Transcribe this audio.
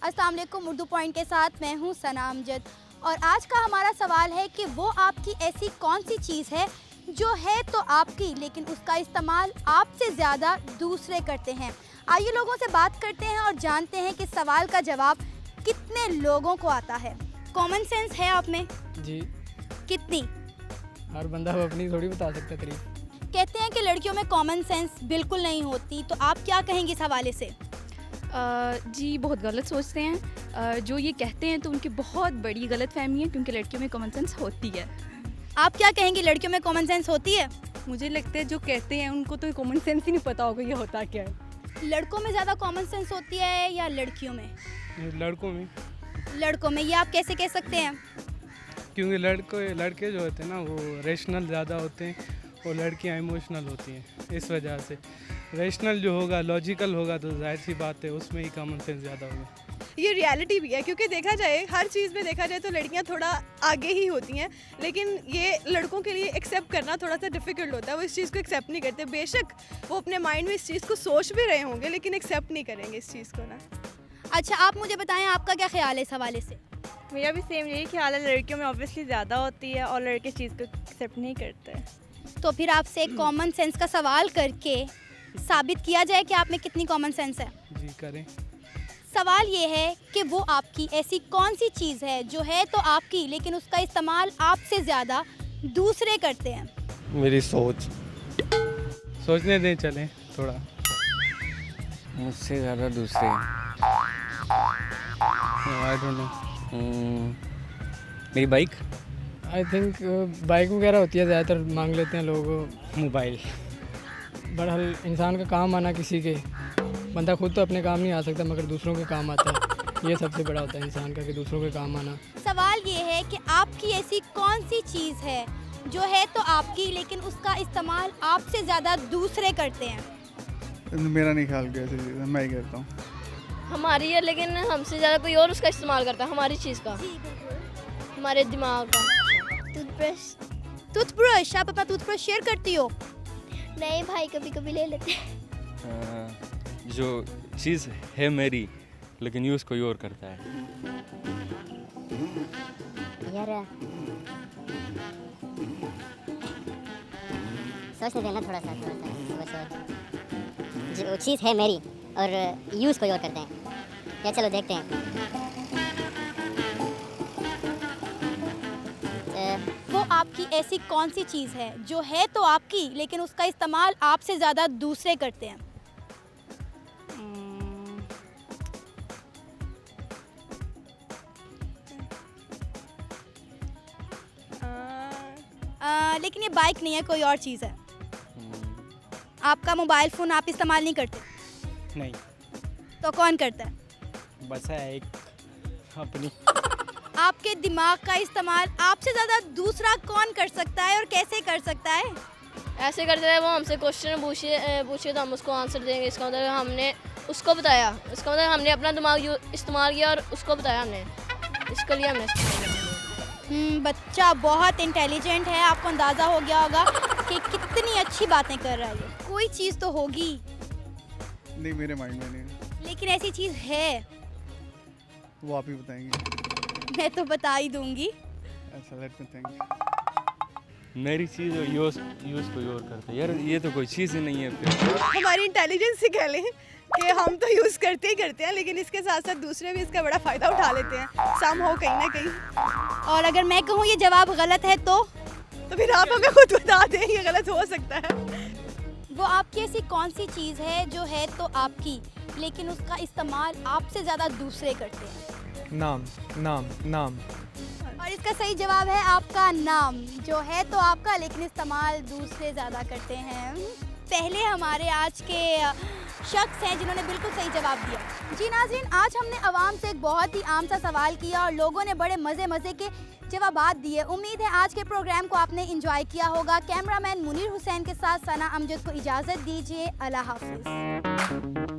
अस्सलाम वालेकुम। उर्दू पॉइंट के साथ मैं हूँ सना अमजद और आज का हमारा सवाल है कि वो आपकी ऐसी कौन सी चीज़ है जो है तो आपकी लेकिन उसका इस्तेमाल आपसे ज़्यादा दूसरे करते हैं। आइए लोगों से बात करते हैं और जानते हैं कि सवाल का जवाब कितने लोगों को आता है। कॉमन सेंस है आप में? जी, कितनी? हर बंदा वो अपनी थोड़ी बता सकता है तारीफ। कहते हैं कि लड़कियों में कॉमन सेंस बिल्कुल नहीं होती, तो आप क्या कहेंगे इस हवाले से? जी बहुत गलत सोचते हैं। जो ये कहते हैं तो उनकी बहुत बड़ी गलत फहमी है, क्योंकि लड़कियों में कॉमन सेंस होती है। आप क्या कहेंगे, लड़कियों में कॉमन सेंस होती है? मुझे लगता है जो कहते हैं उनको तो कॉमन सेंस ही नहीं पता होगा ये होता क्या है। लड़कों में ज़्यादा कॉमन सेंस होती है या लड़कियों में? लड़कों में, लड़कों में। ये आप कैसे कह सकते हैं? क्योंकि लड़के जो होते हैं ना वो रेशनल ज़्यादा होते हैं और लड़कियां इमोशनल होती हैं। इस वजह से रेशनल जो होगा, लॉजिकल होगा, तो जाहिर सी बात है उसमें ही कॉमन सेंस ज़्यादा होगा। ये रियलिटी भी है, क्योंकि देखा जाए हर चीज़ में देखा जाए तो लड़कियां थोड़ा आगे ही होती हैं, लेकिन ये लड़कों के लिए एक्सेप्ट करना थोड़ा सा डिफ़िकल्ट होता है। वो इस चीज़ को एक्सेप्ट नहीं करते। बेशक वो अपने माइंड में इस चीज़ को सोच भी रहे होंगे, लेकिन एक्सेप्ट नहीं करेंगे इस चीज़ को ना। अच्छा, आप मुझे बताएं आपका क्या ख्याल है इस हवाले से? मेरा भी सेम यही ख्याल है, लड़कियों में ऑब्वियसली ज़्यादा होती है और लड़के चीज़ को एक्सेप्ट नहीं करते हैं। तो फिर आपसे एक कॉमन सेंस का सवाल करके साबित किया जाए कि आप में कितनी कॉमन सेंस है। जी करें। सवाल ये है कि वो आपकी ऐसी कौन सी चीज़ है जो है तो आपकी लेकिन उसका इस्तेमाल आपसे ज़्यादा दूसरे करते हैं। मेरी सोच। सोचने दें, चलें थोड़ा। मुझसे ज़्यादा दूसरे। I don't know. मेरी बाइक। आई थिंक बाइक वगैरह होती है, ज़्यादातर मांग लेते हैं लोग। मोबाइल। बहरहाल इंसान का काम आना किसी के, बंदा खुद तो अपने काम नहीं आ सकता मगर दूसरों के काम आता है। ये सबसे बड़ा होता है इंसान का, कि दूसरों के काम आना। सवाल ये है कि आपकी ऐसी कौन सी चीज़ है जो है तो आपकी लेकिन उसका इस्तेमाल आपसे ज़्यादा दूसरे करते हैं। मेरा नहीं ख्याल कैसी चीज़ है, मैं ही कहता हूँ। हमारी है, लेकिन हमसे ज़्यादा कोई और उसका इस्तेमाल करता है हमारी चीज़ का, हमारे दिमाग का। टूथब्रश। टूथब्रश, आप अपना टूथब्रश शेयर करती हो? नहीं भाई, कभी कभी ले लेते हैं। जो चीज़ है मेरी लेकिन यूज़ कोई और करता है। यार सोचने देना थोड़ा सा सोच। जो चीज़ है मेरी और यूज़ कोई और करते हैं। या चलो देखते हैं। वो आपकी ऐसी कौन सी चीज़ है जो है तो आपकी लेकिन उसका इस्तेमाल आपसे ज़्यादा दूसरे करते हैं। लेकिन ये बाइक नहीं है, कोई और चीज़ है। आपका मोबाइल फ़ोन आप इस्तेमाल नहीं करते? नहीं। तो कौन करता है? बस है एक अपनी। आपके दिमाग का इस्तेमाल आपसे ज़्यादा दूसरा कौन कर सकता है और कैसे कर सकता है? ऐसे करते हैं, वो हमसे क्वेश्चन पूछे तो हम उसको आंसर देंगे। इसका मतलब हमने उसको बताया, इसका मतलब हमने अपना दिमाग इस्तेमाल किया और उसको बताया हमने, इसके लिए हमने इस्तेमाल किया। बच्चा बहुत इंटेलिजेंट है, आपको अंदाज़ा हो गया होगा कि कितनी अच्छी बातें कर रहा है ये। कोई चीज़ तो होगी। नहीं, मेरे माइंड में नहीं है। लेकिन ऐसी चीज़ है। वो आप ही बताएंगे। मैं तो बता ही दूंगी। अच्छा, लेट मी थिंक। मेरी चीज़ यूज़ कोई और करता है। यार ये तो कोई चीज़ ही नहीं है फिर। हमारी इंटेलिजेंस ही कह लें कि हम तो यूज़ करते ही करते हैं, लेकिन इसके साथ साथ दूसरे भी इसका बड़ा फ़ायदा उठा लेते हैं सम हो कहीं ना कहीं। और अगर मैं कहूँ ये जवाब गलत है तो फिर आप हमें खुद बता दें ये गलत हो सकता है। वो आपकी ऐसी कौन सी चीज़ है जो है तो आपकी लेकिन उसका इस्तेमाल आपसे ज़्यादा दूसरे करते हैं। नाम नाम नाम। और इसका सही जवाब है आपका नाम, जो है तो आपका लेकिन इस्तेमाल दूसरे ज़्यादा करते हैं। पहले हमारे आज के शख्स हैं जिन्होंने बिल्कुल सही जवाब दिया। जी नाज़रीन, आज हमने आवाम से एक बहुत ही आम सा सवाल किया और लोगों ने बड़े मज़े के जवाबात दिए। उम्मीद है आज के प्रोग्राम को आपने एंजॉय किया होगा। कैमरामैन मुनीर हुसैन के साथ सना अमजद को इजाज़त दीजिए। अल्लाह हाफ़िज़।